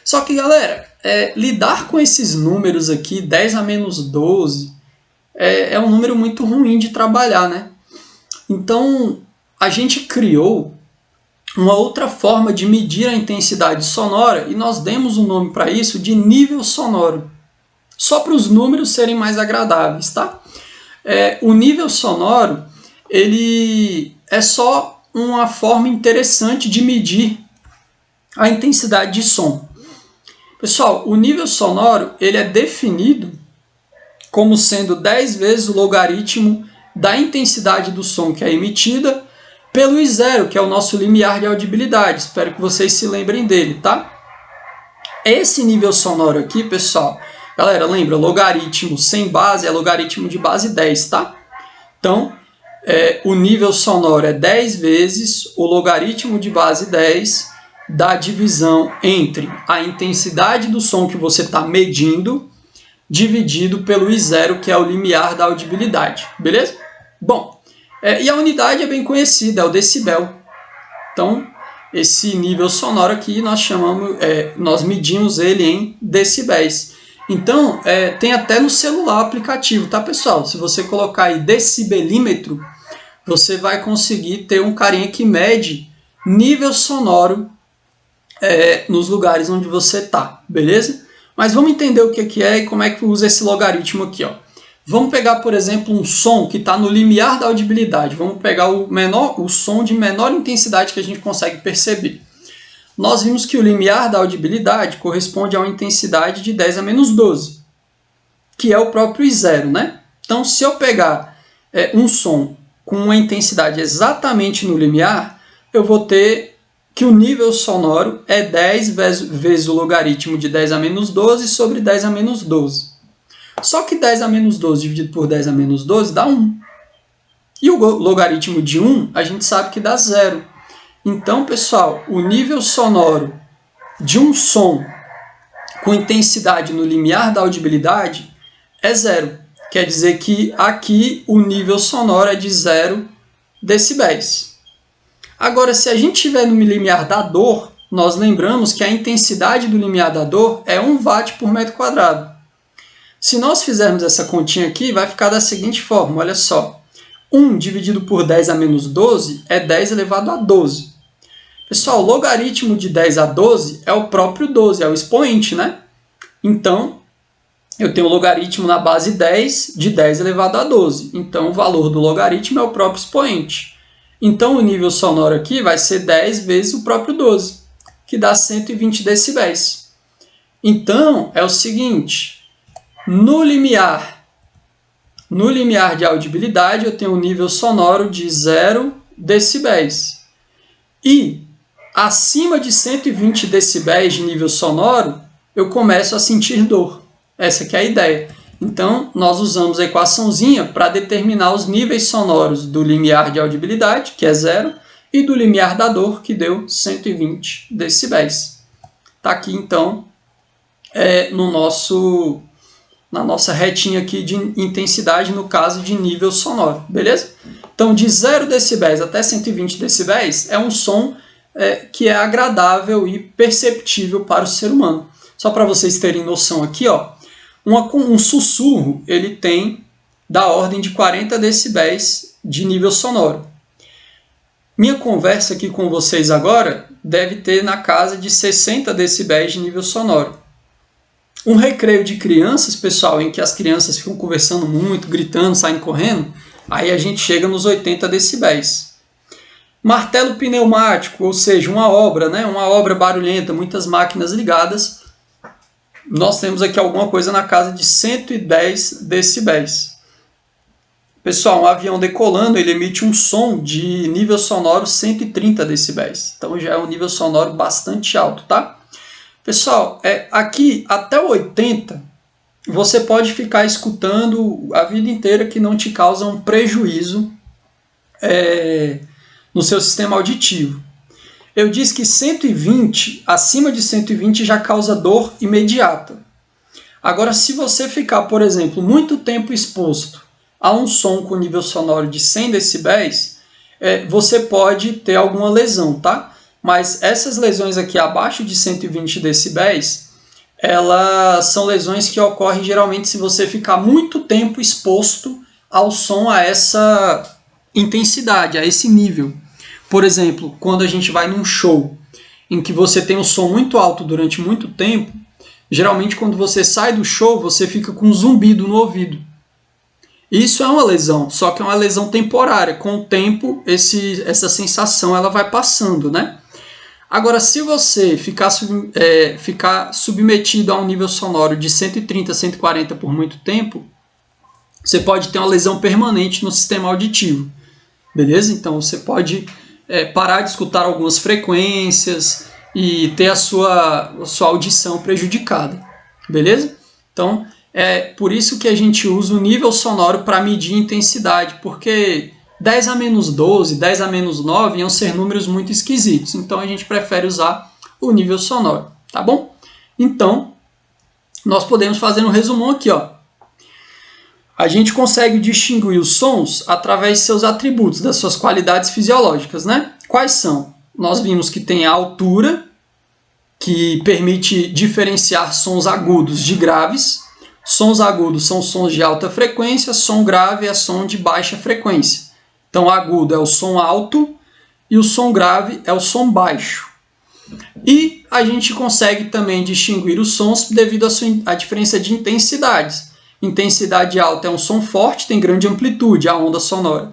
Só que, galera, lidar com esses números aqui, 10 a menos 12, é um número muito ruim de trabalhar, né? Então, a gente criou uma outra forma de medir a intensidade sonora e nós demos um nome para isso de nível sonoro. Só para os números serem mais agradáveis, tá? O nível sonoro, ele é só uma forma interessante de medir a intensidade de som. Pessoal, o nível sonoro ele é definido como sendo 10 vezes o logaritmo da intensidade do som que é emitida pelo I0, que é o nosso limiar de audibilidade. Espero que vocês se lembrem dele, tá? Esse nível sonoro aqui, pessoal, galera, lembra, logaritmo sem base é logaritmo de base 10, tá? Então, o nível sonoro é 10 vezes o logaritmo de base 10 da divisão entre a intensidade do som que você está medindo dividido pelo I0, que é o limiar da audibilidade, beleza? Bom, e a unidade é bem conhecida, é o decibel. Então, esse nível sonoro aqui nós medimos ele em decibéis. Então, tem até no celular aplicativo, tá, pessoal? Se você colocar aí decibelímetro, você vai conseguir ter um carinha que mede nível sonoro nos lugares onde você está, beleza? Mas vamos entender o que é e como é que usa esse logaritmo aqui, ó. Vamos pegar, por exemplo, um som que está no limiar da audibilidade. Vamos pegar o som de menor intensidade que a gente consegue perceber. Nós vimos que o limiar da audibilidade corresponde a uma intensidade de 10 a menos 12, que é o próprio I0, né? Então, se eu pegar um som com uma intensidade exatamente no limiar, eu vou ter que o nível sonoro é 10 vezes o logaritmo de 10 a menos 12 sobre 10 a menos 12. Só que 10 a menos 12 dividido por 10 a menos 12 dá 1. E o logaritmo de 1 a gente sabe que dá 0. Então, pessoal, o nível sonoro de um som com intensidade no limiar da audibilidade é 0. Quer dizer que aqui o nível sonoro é de 0 decibéis. Agora, se a gente estiver no limiar da dor, nós lembramos que a intensidade do limiar da dor é 1 watt por metro quadrado. Se nós fizermos essa continha aqui, vai ficar da seguinte forma, olha só. 1 dividido por 10 a menos 12 é 10 elevado a 12. Pessoal, o logaritmo de 10 a 12 é o próprio 12, é o expoente, né? Então, eu tenho o logaritmo na base 10 de 10 elevado a 12. Então, o valor do logaritmo é o próprio expoente. Então, o nível sonoro aqui vai ser 10 vezes o próprio 12, que dá 120 decibéis. Então, é o seguinte, no limiar de audibilidade, eu tenho um nível sonoro de 0 decibéis. E acima de 120 decibéis de nível sonoro, eu começo a sentir dor. Essa que é a ideia. Então, nós usamos a equaçãozinha para determinar os níveis sonoros do limiar de audibilidade, que é 0, e do limiar da dor, que deu 120 decibéis. Está aqui, então, na nossa retinha aqui de intensidade, no caso de nível sonoro, beleza? Então, de 0 decibéis até 120 decibéis é um som que é agradável e perceptível para o ser humano. Só para vocês terem noção aqui, ó, um sussurro ele tem da ordem de 40 decibéis de nível sonoro. Minha conversa aqui com vocês agora deve ter na casa de 60 decibéis de nível sonoro. Um recreio de crianças, pessoal, em que as crianças ficam conversando muito, gritando, saem correndo, aí a gente chega nos 80 decibéis. Martelo pneumático, ou seja, uma obra barulhenta, muitas máquinas ligadas, nós temos aqui alguma coisa na casa de 110 decibéis. Pessoal, um avião decolando, ele emite um som de nível sonoro 130 decibéis. Então já é um nível sonoro bastante alto, tá? Pessoal, aqui até o 80, você pode ficar escutando a vida inteira que não te causa um prejuízo no seu sistema auditivo. Eu disse que 120, acima de 120 já causa dor imediata. Agora, se você ficar, por exemplo, muito tempo exposto a um som com nível sonoro de 100 decibéis, você pode ter alguma lesão, tá? mas essas lesões aqui abaixo de 120 decibéis, elas são lesões que ocorrem geralmente se você ficar muito tempo exposto ao som a essa intensidade, a esse nível. Por exemplo, quando a gente vai num show em que você tem um som muito alto durante muito tempo, geralmente quando você sai do show, você fica com um zumbido no ouvido. Isso é uma lesão, só que é uma lesão temporária. Com o tempo, essa sensação ela vai passando, né? Agora, se você ficar submetido a um nível sonoro de 130, 140 por muito tempo, você pode ter uma lesão permanente no sistema auditivo, beleza? Então, você pode parar de escutar algumas frequências e ter a sua audição prejudicada, beleza? Então, é por isso que a gente usa o nível sonoro para medir intensidade, porque 10 a menos 12, 10 a menos 9 iam ser números muito esquisitos, então a gente prefere usar o nível sonoro, tá bom? Então, nós podemos fazer um resumão aqui, ó. A gente consegue distinguir os sons através de seus atributos, das suas qualidades fisiológicas, né? Quais são? Nós vimos que tem a altura, que permite diferenciar sons agudos de graves. Sons agudos são sons de alta frequência, som grave é som de baixa frequência. Então, agudo é o som alto e o som grave é o som baixo. E a gente consegue também distinguir os sons devido à diferença de intensidades. Intensidade alta é um som forte, tem grande amplitude, a onda sonora.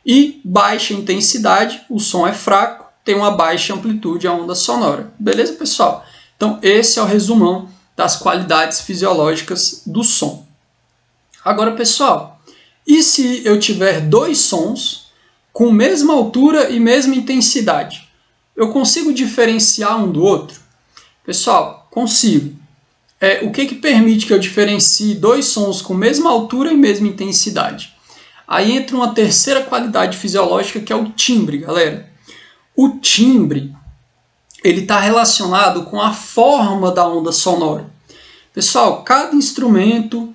E baixa intensidade, o som é fraco, tem uma baixa amplitude, a onda sonora. Beleza, pessoal? Então, esse é o resumão das qualidades fisiológicas do som. Agora, pessoal, e se eu tiver dois sons com mesma altura e mesma intensidade? Eu consigo diferenciar um do outro? Pessoal, consigo. O que permite que eu diferencie dois sons com mesma altura e mesma intensidade? Aí entra uma terceira qualidade fisiológica, que é o timbre, galera. O timbre, ele está relacionado com a forma da onda sonora. Pessoal, cada instrumento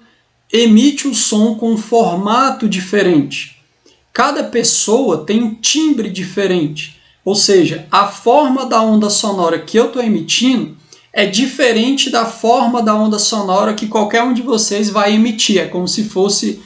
emite o som com um formato diferente. Cada pessoa tem um timbre diferente. Ou seja, a forma da onda sonora que eu estou emitindo é diferente da forma da onda sonora que qualquer um de vocês vai emitir. É como se fosse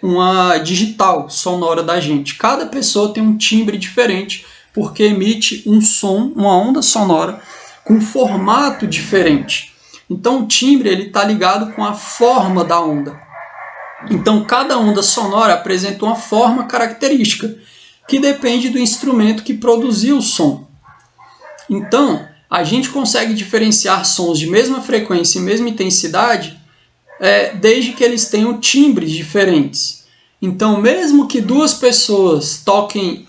uma digital sonora da gente. Cada pessoa tem um timbre diferente porque emite um som, uma onda sonora com um formato diferente. Então o timbre está ligado com a forma da onda. Então cada onda sonora apresenta uma forma característica que depende do instrumento que produziu o som. Então a gente consegue diferenciar sons de mesma frequência e mesma intensidade desde que eles tenham timbres diferentes. Então, mesmo que duas pessoas toquem,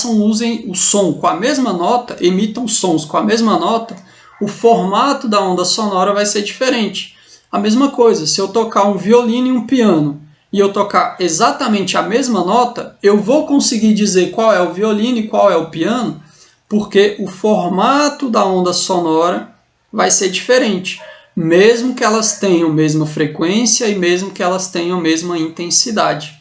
usem o som com a mesma nota, emitam sons com a mesma nota, o formato da onda sonora vai ser diferente. A mesma coisa, se eu tocar um violino e um piano e eu tocar exatamente a mesma nota, eu vou conseguir dizer qual é o violino e qual é o piano, porque o formato da onda sonora vai ser diferente, mesmo que elas tenham a mesma frequência e mesmo que elas tenham a mesma intensidade.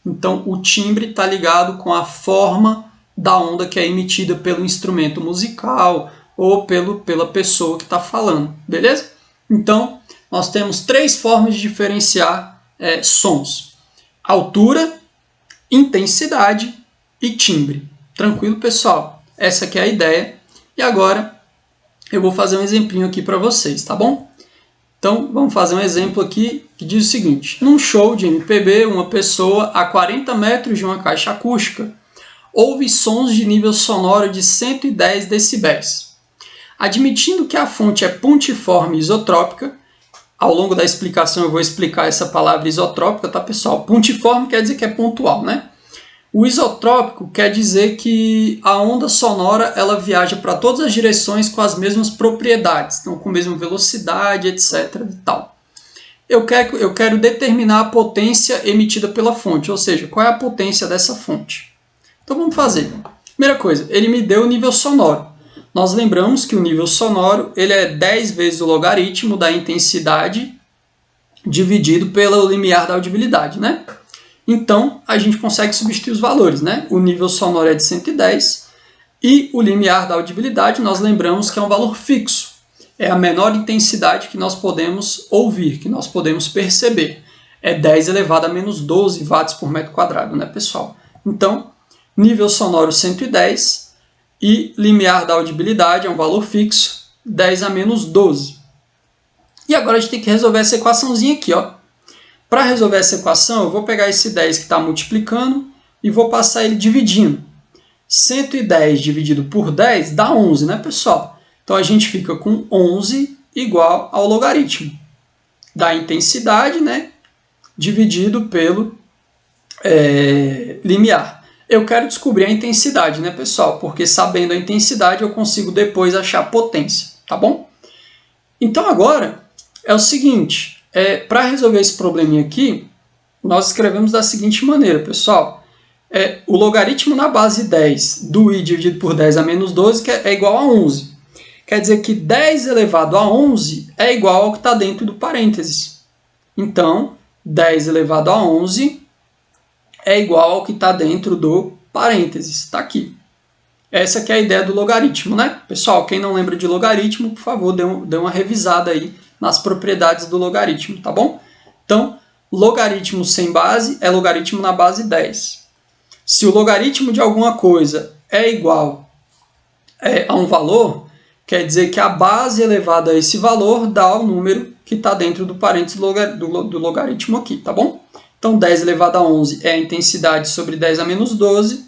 Então, o timbre está ligado com a forma da onda que é emitida pelo instrumento musical ou pela pessoa que está falando, beleza? Então, nós temos três formas de diferenciar sons: altura, intensidade e timbre. Tranquilo, pessoal? Essa aqui é a ideia. E agora eu vou fazer um exemplinho aqui para vocês, tá bom? Então, vamos fazer um exemplo aqui que diz o seguinte: num show de MPB, uma pessoa a 40 metros de uma caixa acústica ouve sons de nível sonoro de 110 decibéis. Admitindo que a fonte é pontiforme e isotrópica, ao longo da explicação eu vou explicar essa palavra isotrópica, tá, pessoal? Pontiforme quer dizer que é pontual, né? O isotrópico quer dizer que a onda sonora ela viaja para todas as direções com as mesmas propriedades, então com a mesma velocidade, etc. e tal. Eu quero determinar a potência emitida pela fonte, ou seja, qual é a potência dessa fonte. Então vamos fazer. Primeira coisa, ele me deu o nível sonoro. Nós lembramos que o nível sonoro ele é 10 vezes o logaritmo da intensidade dividido pelo limiar da audibilidade, né? Então, a gente consegue substituir os valores, né? O nível sonoro é de 110, E o limiar da audibilidade, nós lembramos que é um valor fixo. É a menor intensidade que nós podemos ouvir, que nós podemos perceber. É 10 elevado a menos 12 watts por metro quadrado, né, pessoal? Então, nível sonoro 110 e limiar da audibilidade é um valor fixo, 10 a menos 12. E agora a gente tem que resolver essa equaçãozinha aqui, ó. Para resolver essa equação, eu vou pegar esse 10 que está multiplicando e vou passar ele dividindo. 110 dividido por 10 dá 11, né, pessoal? Então a gente fica com 11 igual ao logaritmo da intensidade, né, dividido pelo limiar. Eu quero descobrir a intensidade, né, pessoal? Porque sabendo a intensidade eu consigo depois achar a potência, tá bom? Então agora é o seguinte, para resolver esse probleminha aqui, nós escrevemos da seguinte maneira, pessoal. O logaritmo na base 10 do i dividido por 10 a menos 12 que é igual a 11. Quer dizer que 10 elevado a 11 é igual ao que está dentro do parênteses. Então, 10 elevado a 11 é igual ao que está dentro do parênteses. Está aqui. Essa que é a ideia do logaritmo, né? Pessoal, quem não lembra de logaritmo, por favor, dê uma revisada aí nas propriedades do logaritmo, tá bom? Então, logaritmo sem base é logaritmo na base 10. Se o logaritmo de alguma coisa é igual a um valor, quer dizer que a base elevada a esse valor dá o número que está dentro do parênteses do logaritmo aqui, tá bom? Então, 10 elevado a 11 é a intensidade sobre 10 a menos 12.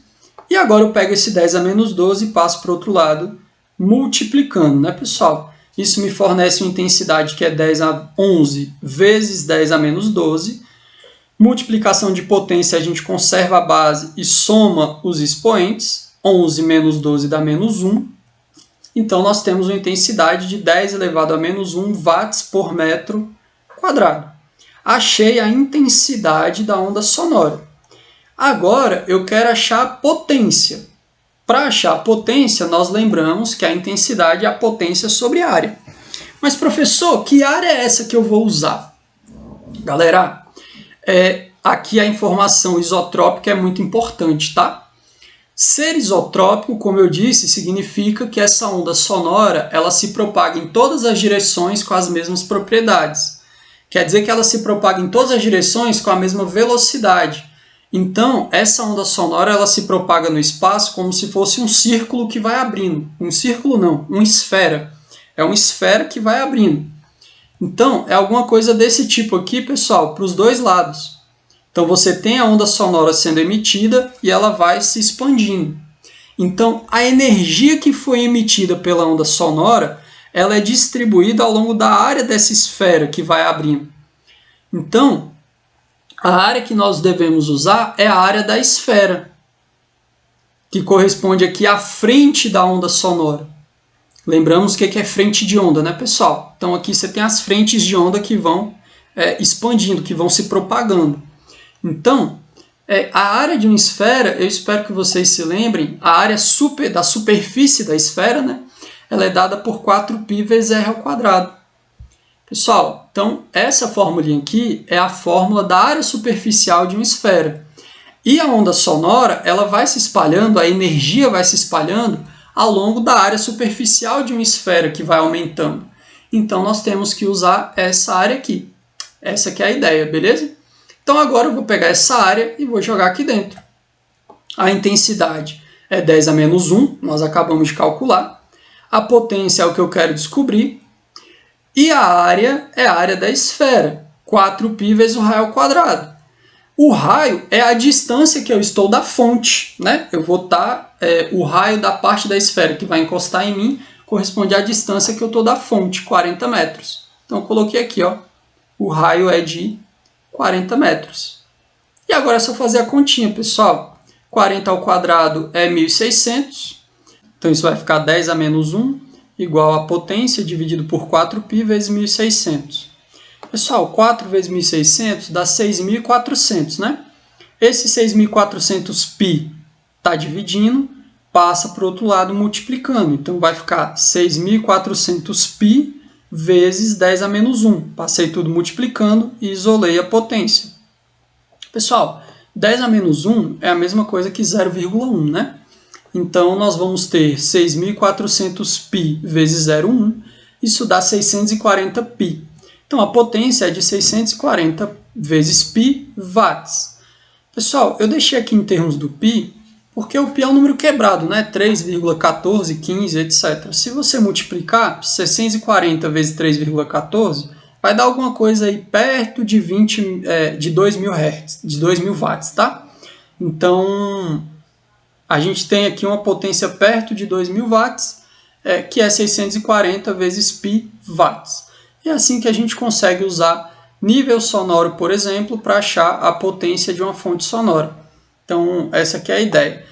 E agora eu pego esse 10 a menos 12 e passo para o outro lado, multiplicando, né, pessoal? Isso me fornece uma intensidade que é 10 a 11 vezes 10 a menos 12. Multiplicação de potência, a gente conserva a base e soma os expoentes. 11 menos 12 dá menos 1. Então, nós temos uma intensidade de 10 elevado a menos 1 watts por metro quadrado. Achei a intensidade da onda sonora. Agora, eu quero achar a potência. Para achar a potência, nós lembramos que a intensidade é a potência sobre a área. Mas, professor, que área é essa que eu vou usar? Galera, aqui a informação isotrópica é muito importante, tá? Ser isotrópico, como eu disse, significa que essa onda sonora ela se propaga em todas as direções com as mesmas propriedades. Quer dizer que ela se propaga em todas as direções com a mesma velocidade. Então, essa onda sonora ela se propaga no espaço como se fosse um círculo que vai abrindo. Um círculo não, uma esfera. É uma esfera que vai abrindo. Então, é alguma coisa desse tipo aqui, pessoal, para os dois lados. Então, você tem a onda sonora sendo emitida e ela vai se expandindo. Então, a energia que foi emitida pela onda sonora, ela é distribuída ao longo da área dessa esfera que vai abrindo. Então, a área que nós devemos usar é a área da esfera, que corresponde aqui à frente da onda sonora. Lembramos o que é frente de onda, né, pessoal? Então, aqui você tem as frentes de onda que vão expandindo, que vão se propagando. Então, a área de uma esfera, eu espero que vocês se lembrem, a área da superfície da esfera, né, ela é dada por 4π vezes r ao quadrado. Pessoal, então essa formulinha aqui é a fórmula da área superficial de uma esfera. E a onda sonora, ela vai se espalhando, a energia vai se espalhando ao longo da área superficial de uma esfera que vai aumentando. Então nós temos que usar essa área aqui. Essa aqui é a ideia, beleza? Então agora eu vou pegar essa área e vou jogar aqui dentro. A intensidade é 10 a menos 1, nós acabamos de calcular. A potência é o que eu quero descobrir. E a área é a área da esfera, 4π vezes o raio ao quadrado. O raio é a distância que eu estou da fonte, né? Eu vou estar, o raio da parte da esfera que vai encostar em mim corresponde à distância que eu estou da fonte, 40 metros. Então eu coloquei aqui, ó, o raio é de 40 metros. E agora é só fazer a continha, pessoal. 40 ao quadrado é 1.600, então isso vai ficar 10 a menos 1, igual a potência dividido por 4π vezes 1.600. Pessoal, 4 vezes 1.600 dá 6.400, né? Esse 6.400π está dividindo, passa para o outro lado multiplicando. Então vai ficar 6.400π vezes 10 a menos 1. Passei tudo multiplicando e isolei a potência. Pessoal, 10 a menos 1 é a mesma coisa que 0,1, né? Então, nós vamos ter 6.400 π vezes 0,1, isso dá 640 π. Então, a potência é de 640 vezes π watts. Pessoal, eu deixei aqui em termos do π, porque o π é um número quebrado, né? 3,14, 15, etc. Se você multiplicar 640 vezes 3,14, vai dar alguma coisa aí perto de 2.000 Hz, de 2.000 watts, tá? Então, a gente tem aqui uma potência perto de 2.000 watts, que é 640 vezes π watts. E é assim que a gente consegue usar nível sonoro, por exemplo, para achar a potência de uma fonte sonora. Então, essa aqui é a ideia.